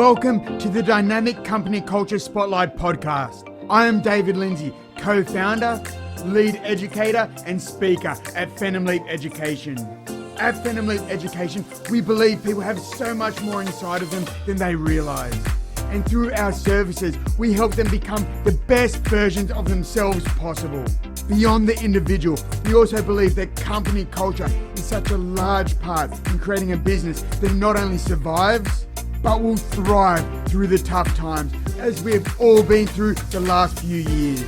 Welcome to the Dynamic Company Culture Spotlight podcast. I am David Lindsay, co-founder, lead educator, and speaker at Phantom Leap Education. At Phantom Leap Education, we believe people have so much more inside of them than they realize. And through our services, we help them become the best versions of themselves possible. Beyond the individual, we also believe that company culture is such a large part in creating a business that not only survives, but will thrive through the tough times, as we have all been through the last few years.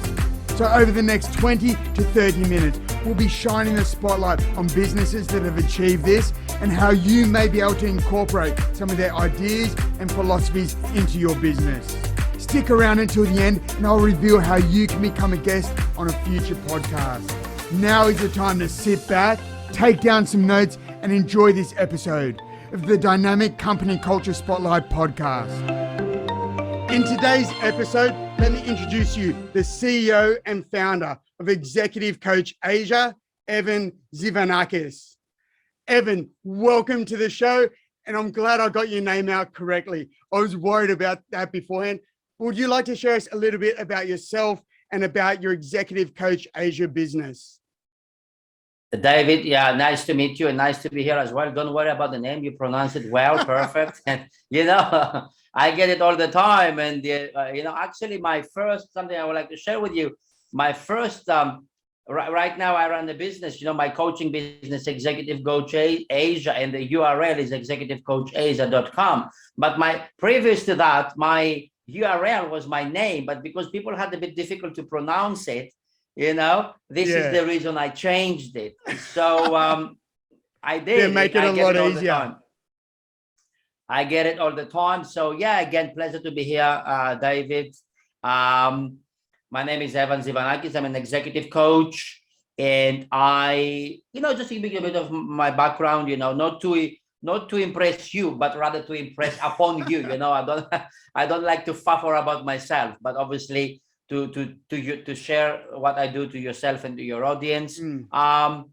So over the next 20 to 30 minutes, we'll be shining the spotlight on businesses that have achieved this and how you may be able to incorporate some of their ideas and philosophies into your business. Stick around until the end and I'll reveal how you can become a guest on a future podcast. Now is the time to sit back, take down some notes and enjoy this episode of the Dynamic Company Culture Spotlight podcast. In today's episode, let me introduce you the CEO and founder of Executive Coach Aisa, Evan Tzivanakis. Evan, welcome to the show, and I'm glad I got your name out correctly. I was worried about that beforehand. Would you like to share us a little bit about yourself and about your Executive Coach Asia business? David, yeah, nice to meet you and nice to be here as well. Don't worry about the name. You pronounce it well, perfect. And, I get it all the time. And, actually something I would like to share with you, my first, right now I run the business, my coaching business, Executive Coach Asia, and the URL is executivecoachasia.com. But previous to that, my URL was my name, but because people had a bit difficult to pronounce it, this is the reason I changed it. So I did. Make it a lot easier. I get it all the time. So again, pleasure to be here, David. My name is Evan Tzivanakis. I'm an executive coach, and I, just to give you a bit of my background, not to impress you, but rather to impress upon you. I don't like to fuffer about myself, but obviously to share what I do to yourself and to your audience. I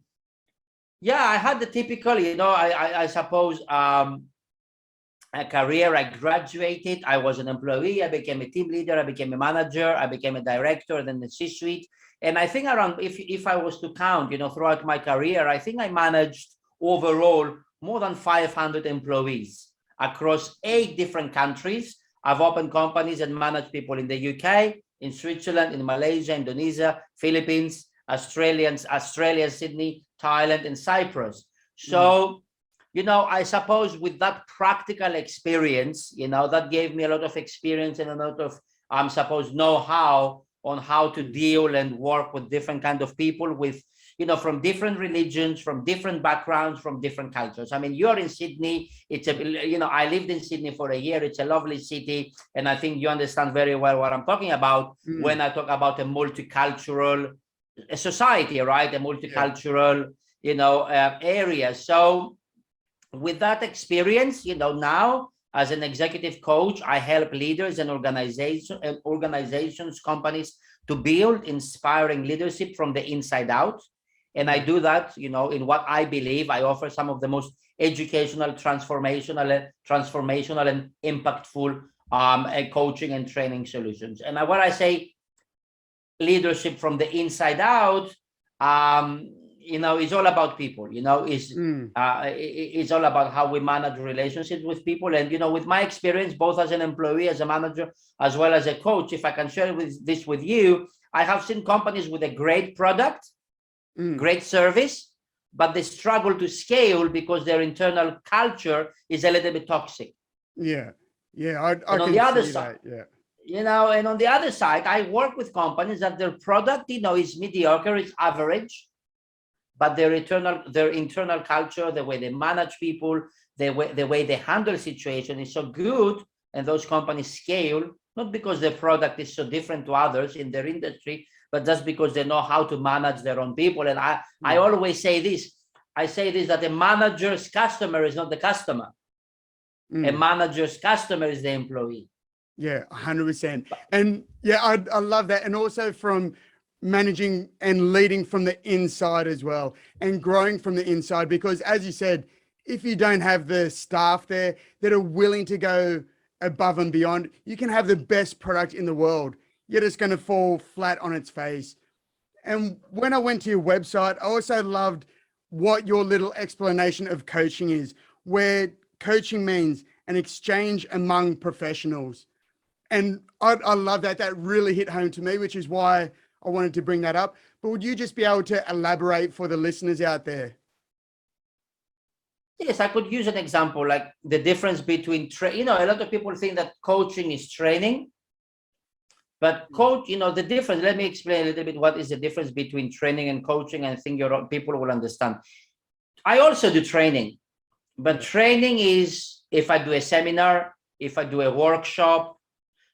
had the typical, I suppose, a career. I graduated, I was an employee, I became a team leader, I became a manager, I became a director, then the C-suite. And I think around, if I was to count, throughout my career, I think I managed overall more than 500 employees across 8 different countries. I've opened companies and managed people in the UK, in Switzerland, in Malaysia, Indonesia, Philippines, Australia, Sydney, Thailand, and Cyprus. So, I suppose with that practical experience, that gave me a lot of experience and a lot of, know-how on how to deal and work with different kind of people with, from different religions, from different backgrounds, from different cultures. I mean, you're in Sydney. I lived in Sydney for a year. It's a lovely city. And I think you understand very well what I'm talking about when I talk about a multicultural society, right? A multicultural, area. So with that experience, now as an executive coach, I help leaders and organizations, companies to build inspiring leadership from the inside out. And I do that, in what I believe I offer some of the most educational, transformational and impactful coaching and training solutions. And when I say leadership from the inside out, it's all about people, it's all about how we manage relationships with people. And, with my experience, both as an employee, as a manager, as well as a coach, if I can share this with you, I have seen companies with a great product, great service, but they struggle to scale because their internal culture is a little bit toxic. I and can on the other see side, that, and on the other side, I work with companies that their product, is mediocre, it's average, but their internal culture, the way they manage people, the way they handle situation is so good, and those companies scale, not because their product is so different to others in their industry, but just because they know how to manage their own people. And I always say this, that a manager's customer is not the customer. A manager's customer is the employee. 100%. And I love that. And also from managing and leading from the inside as well, and growing from the inside, because as you said, if you don't have the staff there that are willing to go above and beyond. You can have the best product in the world, yet it's going to fall flat on its face. And when I went to your website, I also loved what your little explanation of coaching is, where coaching means an exchange among professionals. And I love that. That really hit home to me, which is why I wanted to bring that up. But would you just be able to elaborate for the listeners out there? Yes, I could use an example like the difference between, a lot of people think that coaching is training, but the difference, let me explain a little bit what is the difference between training and coaching. I think people will understand. I also do training, but training is if I do a seminar, if I do a workshop,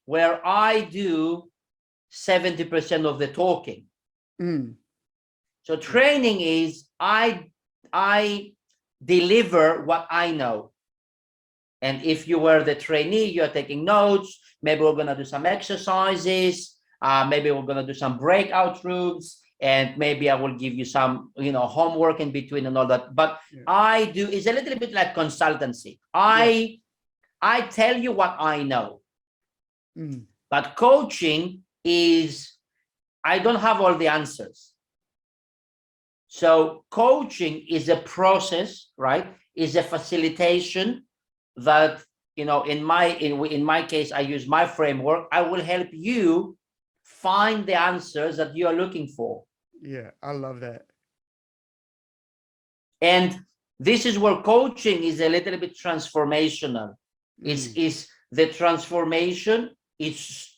where I do 70% of the talking. So training is I deliver what I know. And if you were the trainee, you're taking notes. Maybe we're going to do some exercises. Maybe we're going to do some breakout rooms. And maybe I will give you some, homework in between and all that. But I do, it's a little bit like consultancy. I tell you what I know. But coaching is, I don't have all the answers. So coaching is a process, right? Is a facilitation that, in my case, I use my framework. I will help you find the answers that you are looking for. Yeah, I love that. And this is where coaching is a little bit transformational. Is the transformation, it's,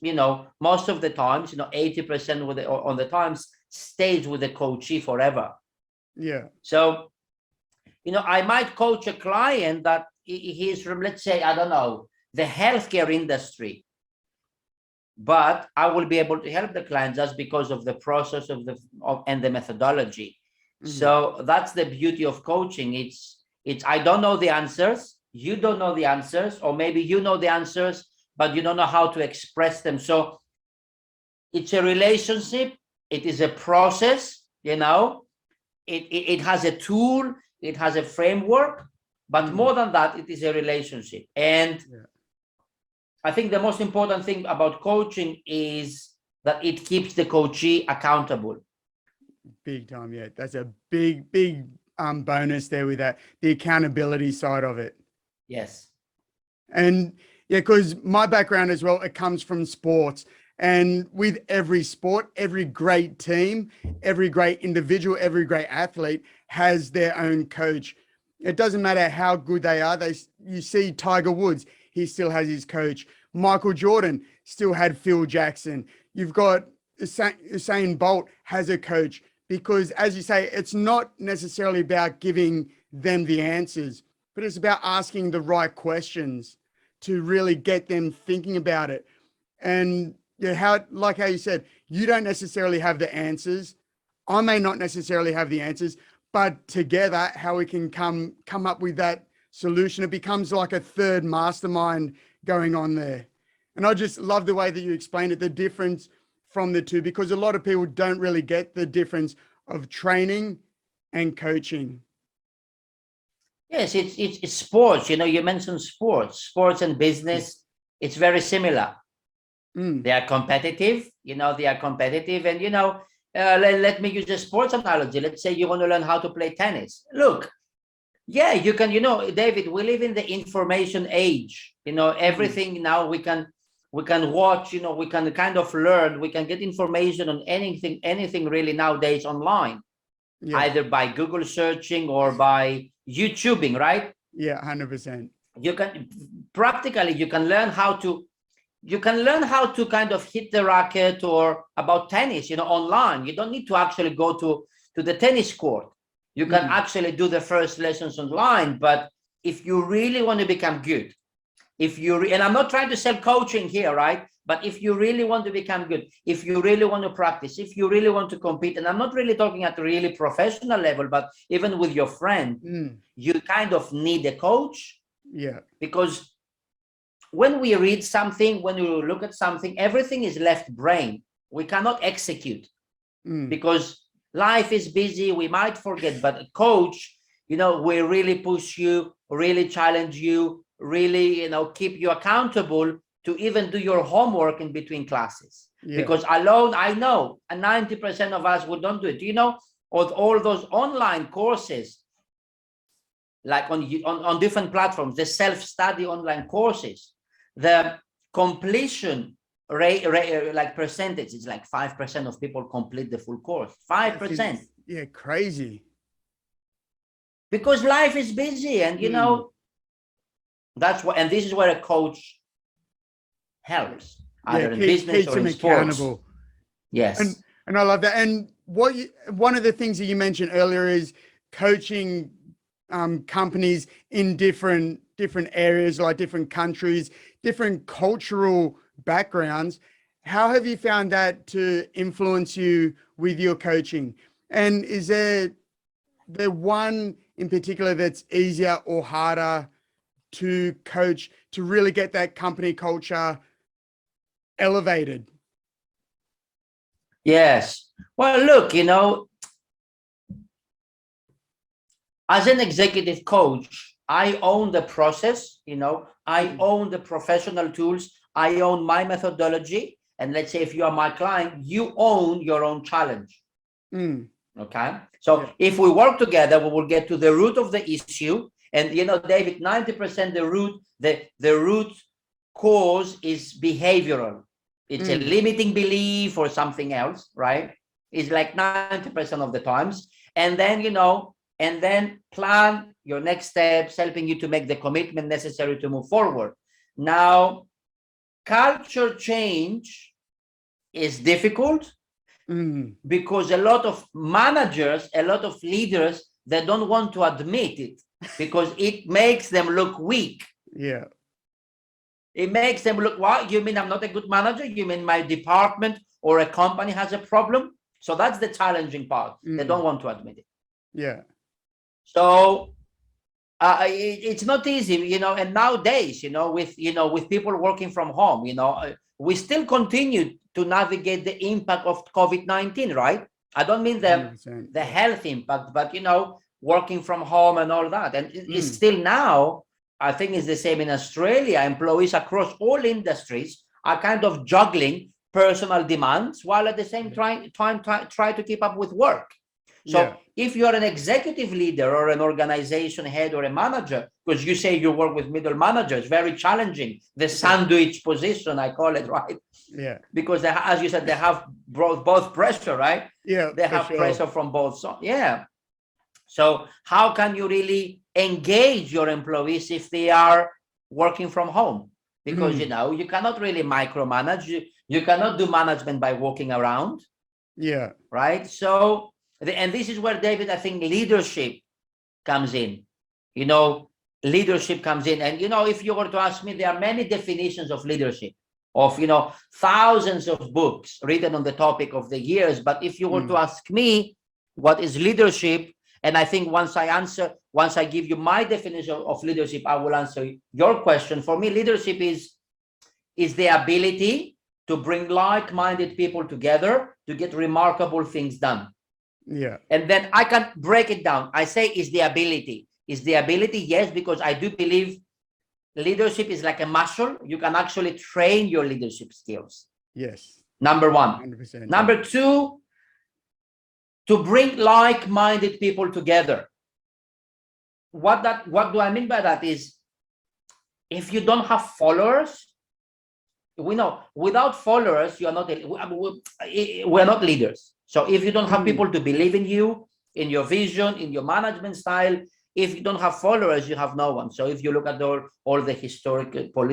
most of the times, 80% on the times stays with the coachee forever. Yeah. So, I might coach a client that he's from, let's say, I don't know, the healthcare industry, but I will be able to help the client just because of the process and the methodology. So that's the beauty of coaching. It's I don't know the answers, you don't know the answers, or maybe you know the answers, but you don't know how to express them. So it's a relationship. It is a process, it has a tool, it has a framework, but more than that, it is a relationship. And I think the most important thing about coaching is that it keeps the coachee accountable. Big time. Yeah. That's a big bonus there with that, the accountability side of it. Yes. And yeah, because my background as well, it comes from sports. And with every sport, every great team, every great individual, every great athlete has their own coach. It doesn't matter how good they are. You see Tiger Woods, he still has his coach. Michael Jordan still had Phil Jackson. You've got Usain Bolt has a coach, because as you say, it's not necessarily about giving them the answers, but it's about asking the right questions to really get them thinking about it. And how you said, you don't necessarily have the answers. I may not necessarily have the answers, but together, how we can come up with that solution, it becomes like a third mastermind going on there. And I just love the way that you explained it, the difference from the two, because a lot of people don't really get the difference of training and coaching. Yes, it's sports. You mentioned sports and business. It's very similar. They are competitive, and let me use a sports analogy. Let's say you want to learn how to play tennis. Look, yeah, you can, David, we live in the information age. Everything now we can watch, we can kind of learn, we can get information on anything really nowadays online, either by Google searching or by YouTubing, right? Yeah, 100%. You can learn how to kind of hit the racket or about tennis, online. You don't need to actually go to the tennis court. You can actually do the first lessons online. But if you really want to become good, and I'm not trying to sell coaching here, right? But if you really want to become good, if you really want to practice, if you really want to compete, and I'm not really talking at a really professional level, but even with your friend, you kind of need a coach. Yeah. Because when we read something, when we look at something, everything is left brain. We cannot execute because life is busy. We might forget, but a coach, we really push you, really challenge you, really, keep you accountable to even do your homework in between classes. Yeah. Because alone, I know, and 90% of us would not do it. Of all those online courses, like on different platforms, the self-study online courses, the completion rate, like percentage, it's like 5% of people complete the full course. 5%. Yeah, crazy. Because life is busy, and that's what, and this is where a coach helps, either in business keeps or them in sports. accountable. Yes. And I love that. And one of the things that you mentioned earlier is coaching companies in different areas, like different countries, different cultural backgrounds. How have you found that to influence you with your coaching? And is there one in particular that's easier or harder to coach to really get that company culture elevated? Yes. Well, look, as an executive coach, I own the process, I own the professional tools, I own my methodology. And let's say if you are my client, you own your own challenge. Okay. So if we work together, we will get to the root of the issue. And David, 90% the root cause is behavioral. It's a limiting belief or something else, right? It's like 90% of the times. And then, and then plan your next steps, helping you to make the commitment necessary to move forward. Now, culture change is difficult because a lot of managers, a lot of leaders, they don't want to admit it because it makes them look weak. Yeah. It makes them look, what? You mean I'm not a good manager? You mean my department or a company has a problem? So that's the challenging part. They don't want to admit it. Yeah. So it's not easy, and nowadays, with people working from home, we still continue to navigate the impact of COVID-19, right? I don't mean the health impact, but, working from home and all that. And it's still now, I think it's the same in Australia. Employees across all industries are kind of juggling personal demands while at the same time try to keep up with work. So if you're an executive leader or an organization head or a manager, because you say you work with middle managers, very challenging, the sandwich position, I call it, right? Yeah. Because as you said, they have both pressure, right? Yeah. They have pressure from both sides. Yeah. So how can you really engage your employees if they are working from home? Because, you cannot really micromanage. You cannot do management by walking around. Yeah. Right. So, and this is where, David, I think leadership comes in. Leadership comes in. And, if you were to ask me, there are many definitions of leadership, of, thousands of books written on the topic of the years. But if you were to ask me, what is leadership? And I think once I give you my definition of leadership, I will answer your question. For me, leadership is the ability to bring like-minded people together to get remarkable things done. Yeah. And then I can break it down. I say is the ability. Is the ability? Yes, because I do believe leadership is like a muscle. You can actually train your leadership skills. Yes. Number one. 100%. Number two, to bring like-minded people together. What do I mean by that is, if you don't have followers, we know without followers, we're not leaders. So if you don't have people to believe in you, in your vision, in your management style, if you don't have followers, you have no one. So if you look at all the historical all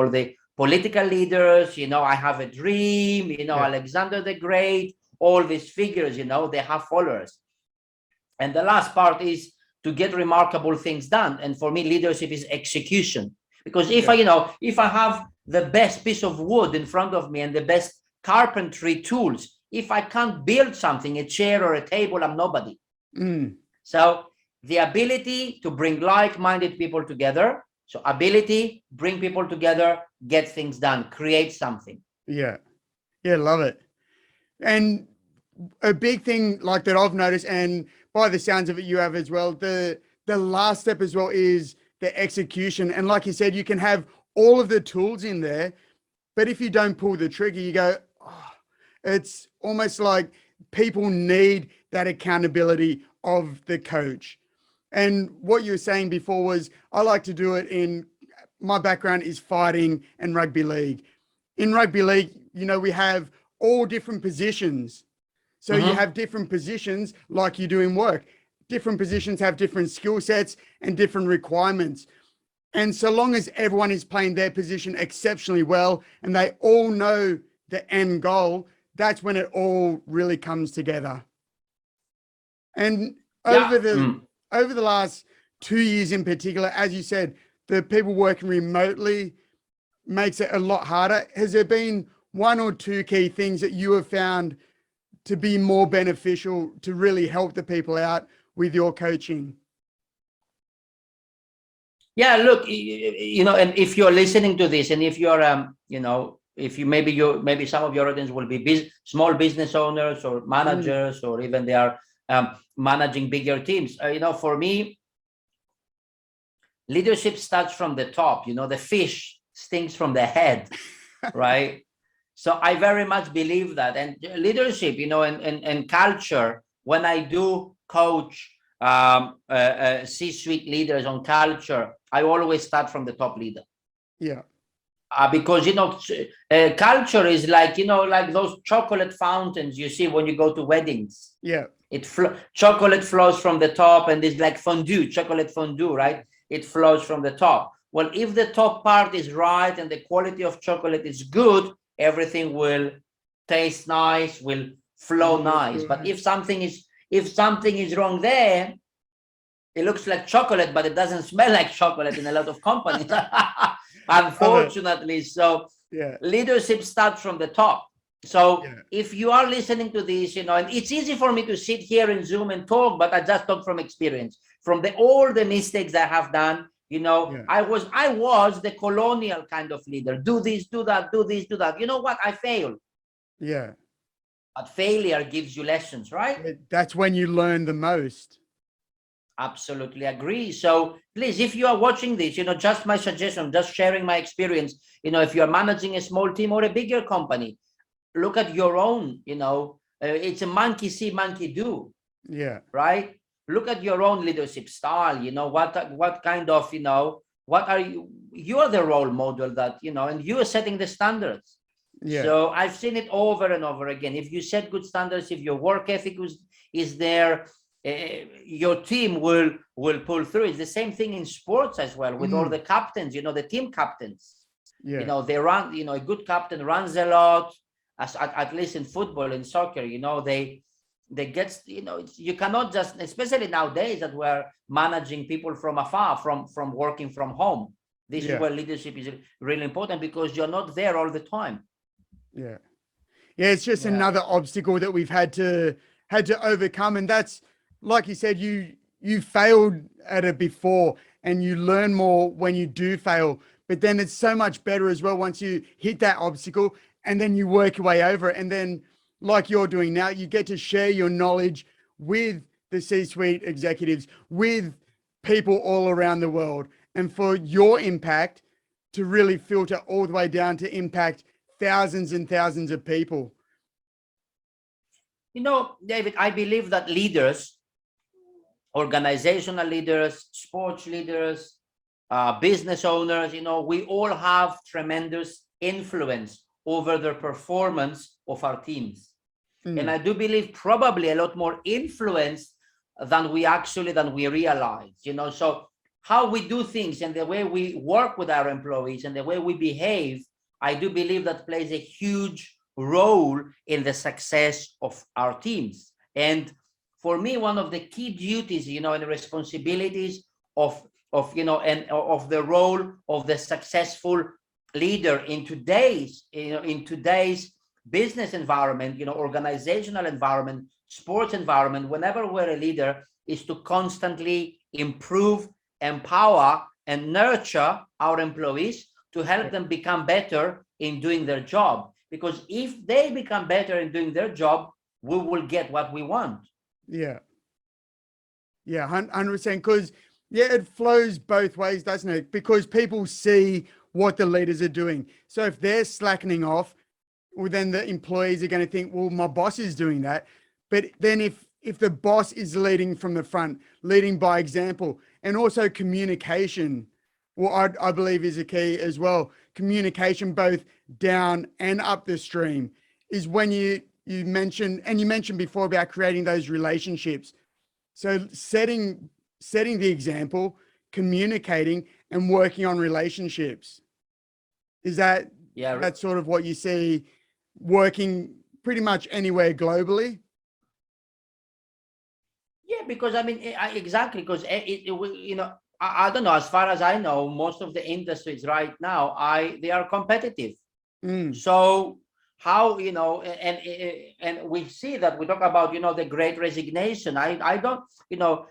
the political leaders, I have a dream, Alexander the Great, all these figures, they have followers. And the last part is to get remarkable things done. And for me, leadership is execution. Because if I have the best piece of wood in front of me and the best carpentry tools, if I can't build something, a chair or a table, I'm nobody. So the ability to bring like-minded people together. So ability, bring people together, get things done, create something. Yeah. Yeah, love it. And a big thing like that I've noticed, and by the sounds of it, you have as well, the last step as well is the execution. And like you said, you can have all of the tools in there, but if you don't pull the trigger, you go, oh, it's almost like people need that accountability of the coach. And what you were saying before was, I like to do it in, my background is fighting and rugby league. In rugby league, we have all different positions. So you have different positions like you do in work. Different positions have different skill sets and different requirements. And so long as everyone is playing their position exceptionally well and they all know the end goal, that's when it all really comes together. And over the last 2 years in particular, as you said, the people working remotely makes it a lot harder. Has there been one or two key things that you have found to be more beneficial to really help the people out with your coaching? Yeah, look, and if you're listening to this, and if you're, if you maybe some of your audience will be small business owners or managers, or even they are managing bigger teams. For me, leadership starts from the top. The fish stinks from the head, right? So I very much believe that. And leadership, and culture, when I do coach C-suite leaders on culture, I always start from the top leader. Yeah. Because, culture is like, like those chocolate fountains you see when you go to weddings. Yeah. Chocolate flows from the top, and it's like chocolate fondue, right? It flows from the top. Well, if the top part is right and the quality of chocolate is good, everything will taste nice, will flow nice. But if something is wrong there, it looks like chocolate, but it doesn't smell like chocolate in a lot of companies, unfortunately. So leadership starts from the top. So if you are listening to this, and it's easy for me to sit here in Zoom and talk, but I just talk from experience, from all the mistakes I have done. I was the colonial kind of leader. Do this, do that, do this, do that. You know what? I failed. Yeah. But failure gives you lessons, right? That's when you learn the most. Absolutely agree. So please, if you are watching this, just my suggestion, just sharing my experience, if you're managing a small team or a bigger company, look at your own, it's a monkey see, monkey do. Yeah. Right? Look at your own leadership style, what kind of, what are you are the role model that, and you are setting the standards. Yeah. So I've seen it over and over again. If you set good standards, if your work ethic is there, your team will pull through. It's the same thing in sports as well with all the captains, the team captains. Yeah. They run, a good captain runs a lot, at least in football and soccer, they get, you cannot just, especially nowadays that we're managing people from afar, from working from home. This is where leadership is really important, because you're not there all the time. Yeah. Yeah. It's just another obstacle that we've had to overcome. And that's, like you said, you failed at it before, and you learn more when you do fail, but then it's so much better as well once you hit that obstacle and then you work your way over it. And then, like you're doing now, you get to share your knowledge with the C-suite executives, with people all around the world, and for your impact to really filter all the way down to impact thousands and thousands of people. David, I believe that leaders, organizational leaders, sports leaders, business owners, we all have tremendous influence over the performance of our teams. And I do believe probably a lot more influence than we realize, so how we do things and the way we work with our employees and the way we behave, I do believe that plays a huge role in the success of our teams. And for me, one of the key duties, and responsibilities of the role of the successful leader in today's business environment, organizational environment, sports environment, whenever we're a leader, is to constantly improve, empower, and nurture our employees to help them become better in doing their job. Because if they become better in doing their job, we will get what we want. Yeah. Yeah, 100%. Because Yeah, it flows both ways, doesn't it? Because people see what the leaders are doing. So if they're slackening off, well, then the employees are going to think, well, my boss is doing that. But then if the boss is leading from the front, leading by example, and also communication, well, I believe is a key as well. Communication both down and up the stream is when you mentioned, and you mentioned before about creating those relationships. So setting the example, communicating, and working on relationships. Is that Yeah, that's sort of what you see working pretty much anywhere globally? yeah, because I mean, exactly, because I don't know. As far as I know, most of the industries right now, they are competitive. Mm, So how, and we see that we talk about, the great resignation. I don't,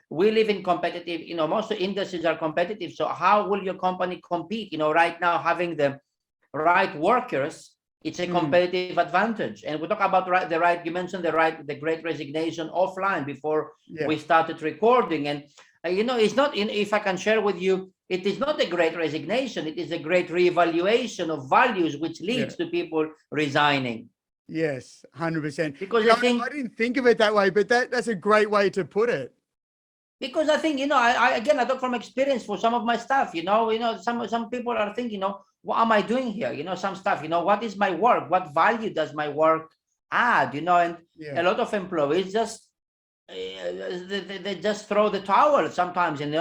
we live in competitive, most of the industries are competitive. So how will your company compete? Right now having the right workers, it's a mm, competitive advantage. And we talk about you mentioned the great resignation offline before yeah, we started recording. And it's not if I can share with you, it is not a great resignation, it is a great reevaluation of values which yeah. leads to people resigning. Yes, 100%. Because And I I think didn't think of it that way, but that's a great way to put it. because I think, I talk from experience for some of my staff. Some people are thinking, what am I doing here? Some stuff, what is my work? What value does my work add? And Yeah, a lot of employees just they just throw the towel sometimes, and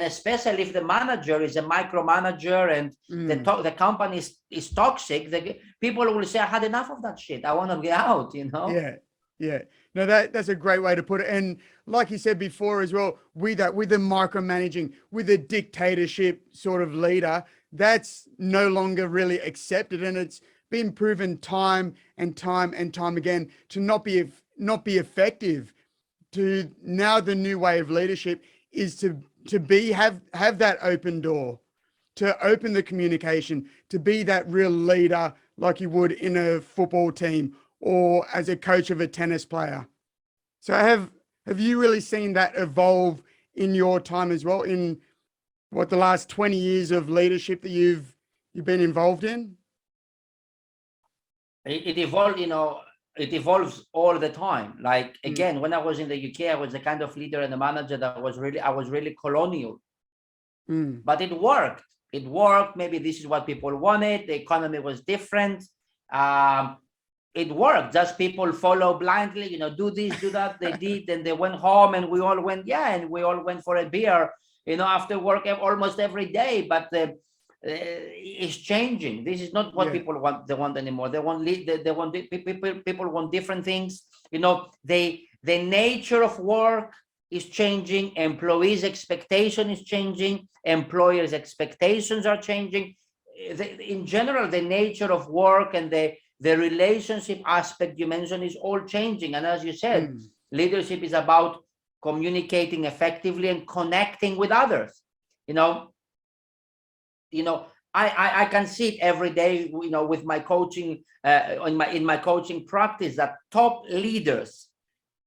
especially if the manager is a micromanager and mm, the company is toxic, the people will say, I had enough of that shit. I want to get out. yeah, yeah. No, that's a great way to put it. And like you said before as well, with the micromanaging, with a dictatorship sort of leader, that's no longer really accepted, and it's been proven time and time and time again to not be effective. To now the new way of leadership is to be have that open door, to open the communication, to be that real leader like you would in a football team or as a coach of a tennis player. So have you really seen that evolve in your time as well, in what the last 20 years of leadership that you've been involved in? It evolved, it evolves all the time. Like Mm, again, when I was in the UK, I was the kind of leader and a manager that I was really colonial, mm, but it worked. It worked. Maybe this is what people wanted. The economy was different. Um, it worked. Just people follow blindly, do this, do that. They did, and they went home, and we all went, yeah, and we all went for a beer, after work almost every day. But it's changing. This is not what yeah, people want. They want anymore. They want they want people want different things. The nature of work is changing. Employees' expectation is changing. Employers' expectations are changing. In general, the nature of work and the relationship aspect you mentioned is all changing. And as you said, mm, leadership is about communicating effectively and connecting with others. You know, I can see it every day, with my coaching, in my coaching practice, that top leaders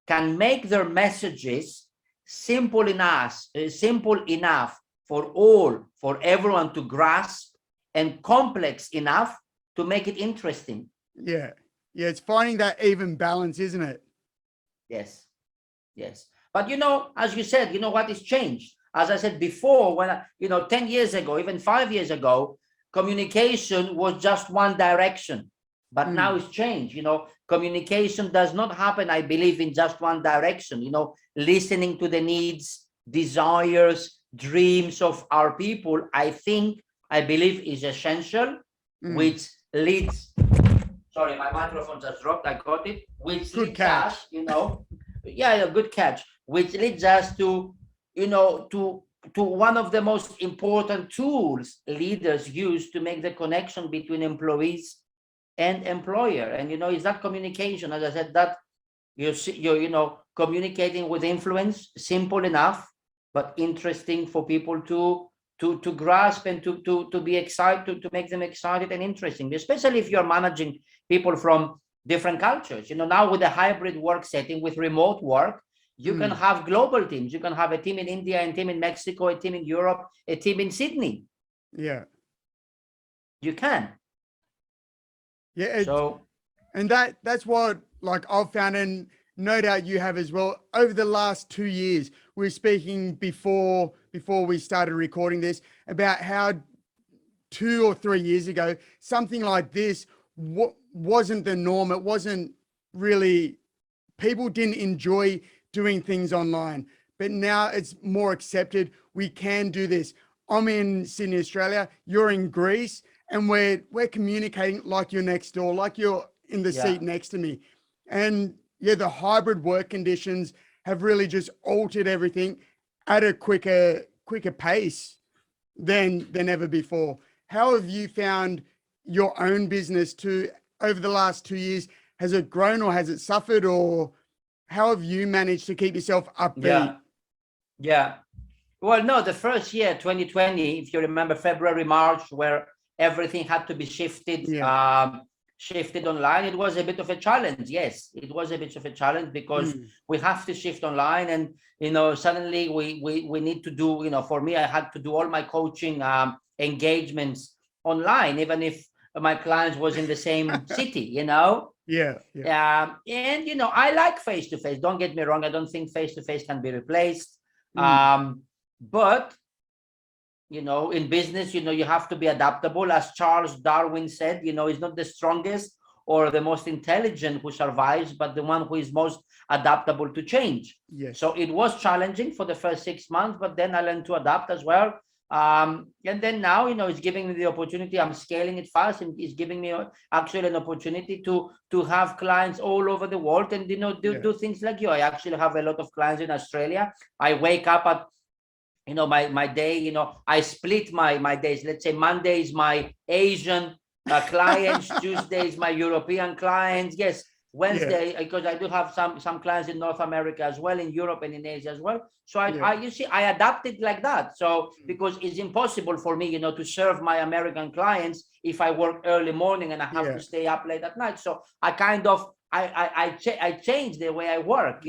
can make their messages simple enough for everyone to grasp, and complex enough to make it interesting. yeah, yeah. It's finding that even balance, isn't it? Yes, yes. But as you said, what is changed? As I said before, when 10 years ago, even 5 years ago, communication was just one direction. But now Mm, it's changed. Communication does not happen, I believe, in just one direction. Listening to the needs, desires, dreams of our people, I believe is essential, mm. which leads, sorry, my microphone just dropped, I got it, which Good leads us, catch. yeah, good catch, which leads us to, you know, to one of the most important tools leaders use to make the connection between employees and employer. And is that communication. As I said, that you're communicating with influence, simple enough but interesting for people to grasp, and to be excited, to make them excited and interesting, especially if you're managing people from different cultures. Now with a hybrid work setting, with remote work, You can have global teams. You can have a team in India, a team in Mexico, a team in Europe, a team in Sydney. Yeah. You can. Yeah. So And that's what like I've found, and no doubt you have as well. Over the last 2 years, we were speaking before we started recording this about how 2 or 3 years ago, something like this wasn't the norm. It wasn't really, people didn't enjoy doing things online, but now it's more accepted. We can do this. I'm in Sydney, Australia. You're in Greece, and we're communicating like you're next door, like you're in the seat next to me. And yeah, the hybrid work conditions have really just altered everything at a quicker pace than ever before. How have you found your own business to over the last 2 years? Has it grown or has it suffered, or how have you managed to keep yourself upbeat? Yeah. Well, no, the first year, 2020, if you remember, February, March, where everything had to be shifted, shifted online, it was a bit of a challenge. Yes, it was a bit of a challenge because we have to shift online, and suddenly we need to do. For me, I had to do all my coaching engagements online, even if my clients was in the same city. And I like face-to-face. Don't get me wrong. I don't think face-to-face can be replaced. But in business, you have to be adaptable. As Charles Darwin said, it's not the strongest or the most intelligent who survives, but the one who is most adaptable to change. Yes. So it was challenging for the first 6 months, but then I learned to adapt as well. And then now, it's giving me the opportunity. I'm scaling it fast, and it's giving me actually an opportunity to have clients all over the world and do things like you. I actually have a lot of clients in Australia. I wake up at my day, I split my days. Let's say Monday is my Asian clients, Tuesday is my European clients. Yes, Wednesday, because I do have some clients in North America as well, in Europe and in Asia as well. So I adapted like that. So because it's impossible for me, to serve my American clients if I work early morning and I have to stay up late at night. So I kind of I changed the way I work.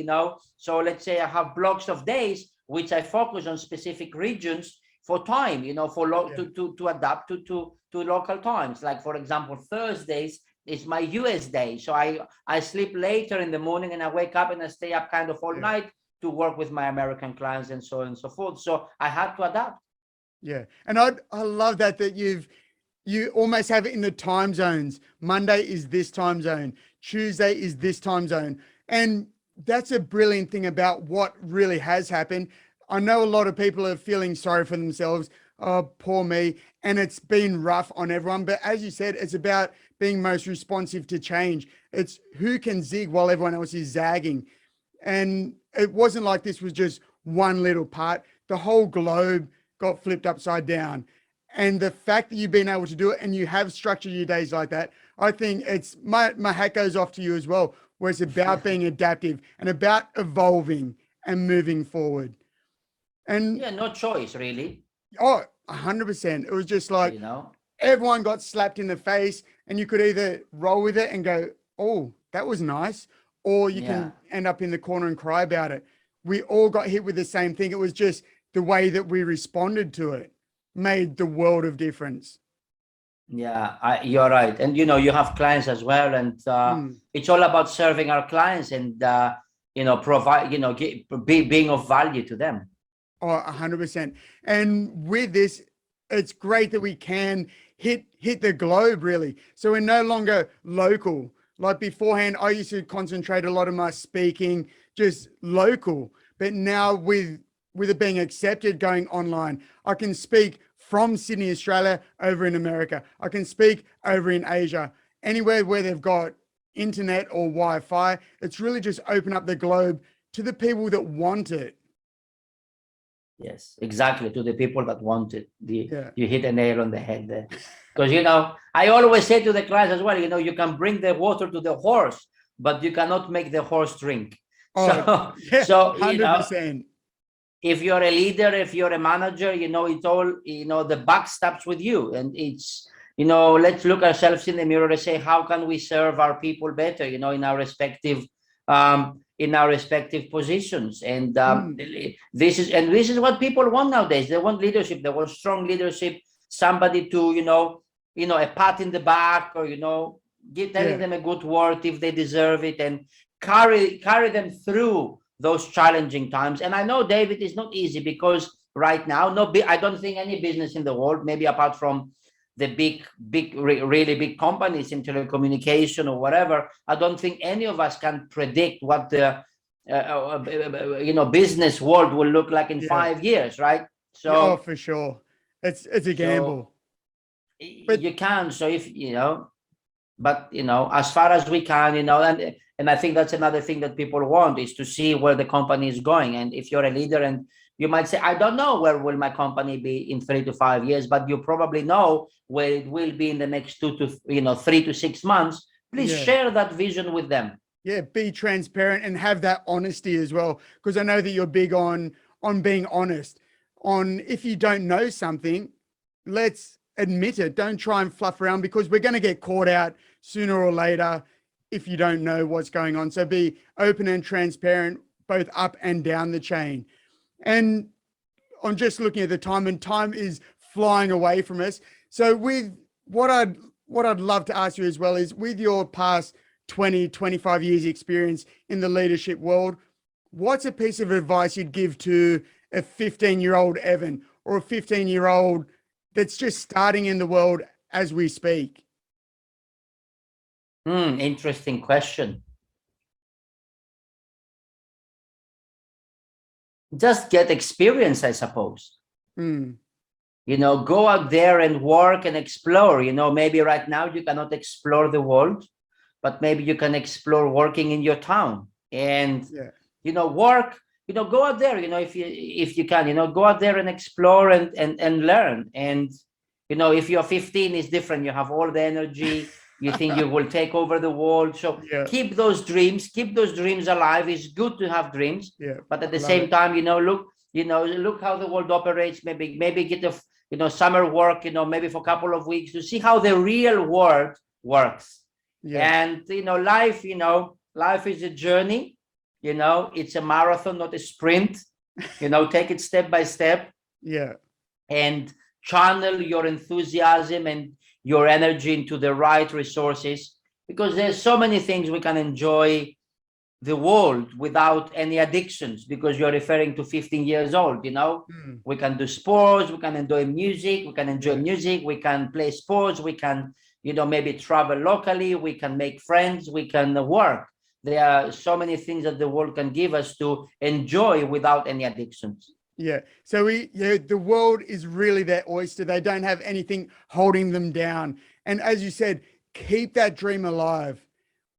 So let's say I have blocks of days which I focus on specific regions for time, to adapt to local times. Like, for example, Thursdays is my US day. So I sleep later in the morning and I wake up and I stay up kind of all night to work with my American clients and so on and so forth. So I had to adapt. Yeah. And I love that you almost have it in the time zones. Monday is this time zone. Tuesday is this time zone. And that's a brilliant thing about what really has happened. I know a lot of people are feeling sorry for themselves. Oh, poor me. And it's been rough on everyone. But as you said, it's about being most responsive to change. It's who can zig while everyone else is zagging. And it wasn't like this was just one little part. The whole globe got flipped upside down. And the fact that you've been able to do it and you have structured your days like that, I think it's my hat goes off to you as well, where it's about being adaptive and about evolving and moving forward. And no choice really. 100%. It was just like, everyone got slapped in the face, and you could either roll with it and go, oh, that was nice, or you can end up in the corner and cry about it. We all got hit with the same thing. It was just the way that we responded to it made the world of difference. Yeah, you're right. And, you have clients as well. And it's all about serving our clients and, provide, being of value to them. 100%. And with this, it's great that we can hit the globe, really. So we're no longer local. Like beforehand, I used to concentrate a lot of my speaking just local. But now with it being accepted going online, I can speak from Sydney, Australia, over in America. I can speak over in Asia, anywhere where they've got internet or Wi-Fi. It's really just open up the globe to the people that want it. Yes, exactly. To the people that want it. You hit a nail on the head there. Because, I always say to the class as well, you can bring the water to the horse, but you cannot make the horse drink. So 100%. If you're a leader, if you're a manager, it's all, the buck stops with you. And it's, let's look ourselves in the mirror and say, how can we serve our people better, in our respective in our respective positions. And Mm. this is what people want nowadays. They want leadership. They want strong leadership. Somebody to a pat in the back, or telling them a good word if they deserve it, and carry them through those challenging times. And I know, David, it's not easy, because right now, I don't think any business in the world, maybe apart from the really big companies in telecommunication or whatever, I don't think any of us can predict what the business world will look like in 5 years, right? So, for sure, it's a gamble. But you can. So if but as far as we can, and I think that's another thing that people want, is to see where the company is going. And if you're a leader, and you might say, I don't know where will my company be in 3 to 5 years, but you probably know where it will be in the next 3 to 6 months. Please share that vision with them. Yeah, be transparent and have that honesty as well, because I know that you're big on being honest. On, if you don't know something, let's admit it. Don't try and fluff around, because we're going to get caught out sooner or later if you don't know what's going on. So be open and transparent, both up and down the chain. And I'm just looking at the time, and time is flying away from us. So with what I'd love to ask you as well is, with your past 20, 25 years experience in the leadership world, what's a piece of advice you'd give to a 15-year-old Evan, or a 15-year-old that's just starting in the world as we speak? Interesting question. Just get experience, I suppose. Go out there and work and explore. Maybe right now you cannot explore the world, but maybe you can explore working in your town. And work, go out there, if you can, go out there and explore and learn. And if you're 15, it's different. You have all the energy. You think you will take over the world. So keep those dreams alive. It's good to have dreams, but at the same time, look how the world operates. Maybe get summer work, maybe for a couple of weeks, to see how the real world works. And life is a journey. It's a marathon, not a sprint. Take it step by step. And channel your enthusiasm and your energy into the right resources, because there's so many things we can enjoy the world without any addictions, because you're referring to 15 years old. We can do sports, we can enjoy music, we can play sports, we can maybe travel locally, we can make friends, we can work. There are so many things that the world can give us to enjoy without any addictions. So the world is really their oyster. They don't have anything holding them down. And as you said, keep that dream alive.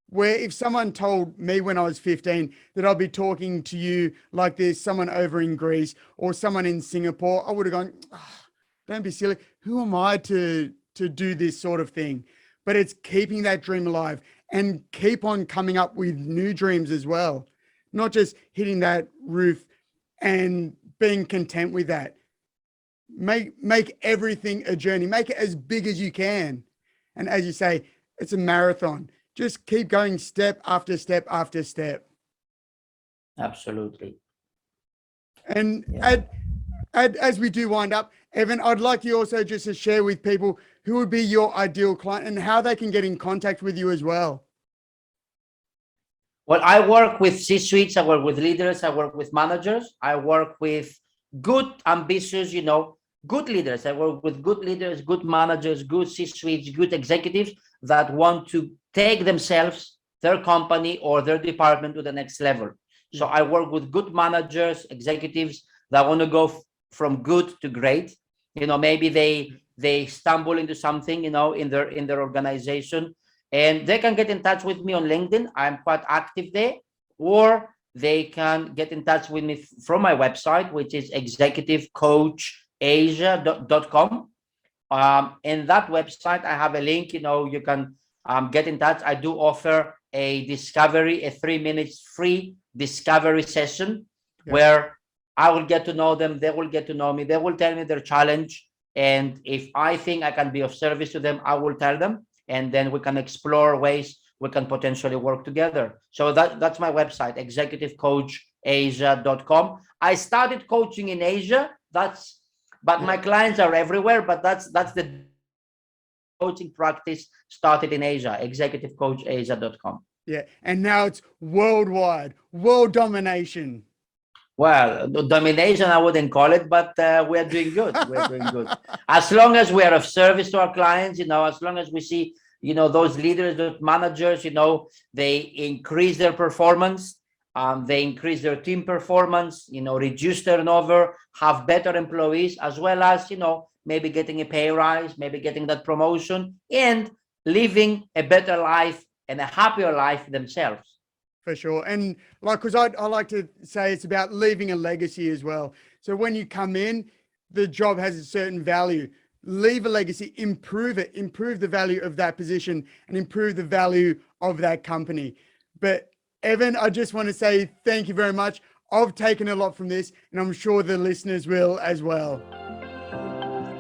Where if someone told me when I was 15 that I'll be talking to you like this, someone over in Greece or someone in Singapore, I would have gone, don't be silly. Who am I to do this sort of thing? But it's keeping that dream alive, and keep on coming up with new dreams as well. Not just hitting that roof and being content with that. Make everything a journey. Make it as big as you can. And as you say, it's a marathon. Just keep going step after step after step. Absolutely. And as we do wind up, Evan, I'd like you also just to share with people who would be your ideal client and how they can get in contact with you as well. Well, I work with C-suites, I work with leaders, I work with managers, I work with good, ambitious, good leaders. I work with good leaders, good managers, good C-suites, good executives that want to take themselves, their company, or their department to the next level. So I work with good managers, executives that want to go from good to great. Maybe they stumble into something, in their organization, and they can get in touch with me on LinkedIn. I'm quite active there. Or they can get in touch with me from my website, which is executivecoachasia.com. In that website, I have a link, you can get in touch. I do offer a 3-minute free discovery session where I will get to know them. They will get to know me. They will tell me their challenge. And if I think I can be of service to them, I will tell them. And then we can explore ways we can potentially work together. So that's my website, executivecoachasia.com. I started coaching in Asia. But my clients are everywhere. But that's the coaching practice started in Asia, executivecoachasia.com. Yeah, and now it's worldwide, world domination. Well, domination, I wouldn't call it, but we're doing good. We're doing good. As long as we are of service to our clients, as long as we see, those leaders, those managers, they increase their performance, they increase their team performance, reduce turnover, have better employees, as well as, maybe getting a pay rise, maybe getting that promotion, and living a better life and a happier life themselves. For sure. And because I like to say it's about leaving a legacy as well. So when you come in, the job has a certain value. Leave a legacy, improve it, improve the value of that position and improve the value of that company. But Evan, I just want to say thank you very much. I've taken a lot from this and I'm sure the listeners will as well.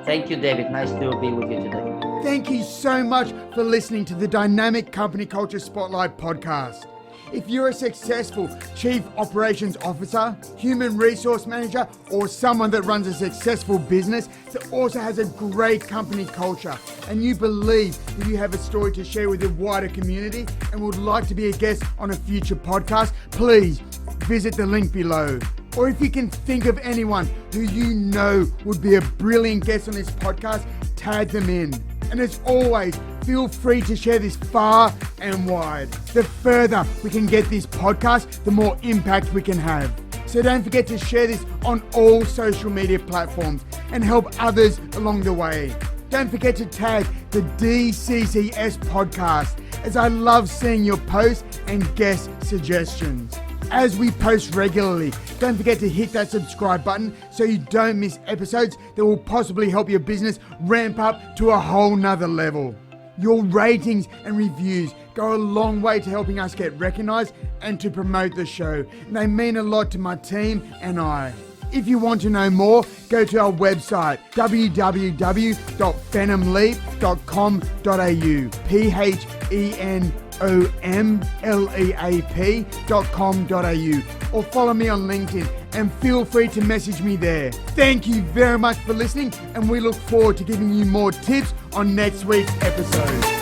Thank you, David. Nice to be with you today. Thank you so much for listening to the Dynamic Company Culture Spotlight podcast. If you're a successful Chief Operations Officer, Human Resource Manager, or someone that runs a successful business that also has a great company culture, and you believe that you have a story to share with the wider community and would like to be a guest on a future podcast, please visit the link below. Or if you can think of anyone who you know would be a brilliant guest on this podcast, tag them in. And as always, feel free to share this far and wide. The further we can get this podcast, the more impact we can have. So don't forget to share this on all social media platforms and help others along the way. Don't forget to tag the DCCS podcast, as I love seeing your posts and guest suggestions. As we post regularly, don't forget to hit that subscribe button so you don't miss episodes that will possibly help your business ramp up to a whole nother level. Your ratings and reviews go a long way to helping us get recognized and to promote the show. And they mean a lot to my team and I. If you want to know more, go to our website, www.phenomleap.com.au, or follow me on LinkedIn and feel free to message me there. Thank you very much for listening, and we look forward to giving you more tips on next week's episode.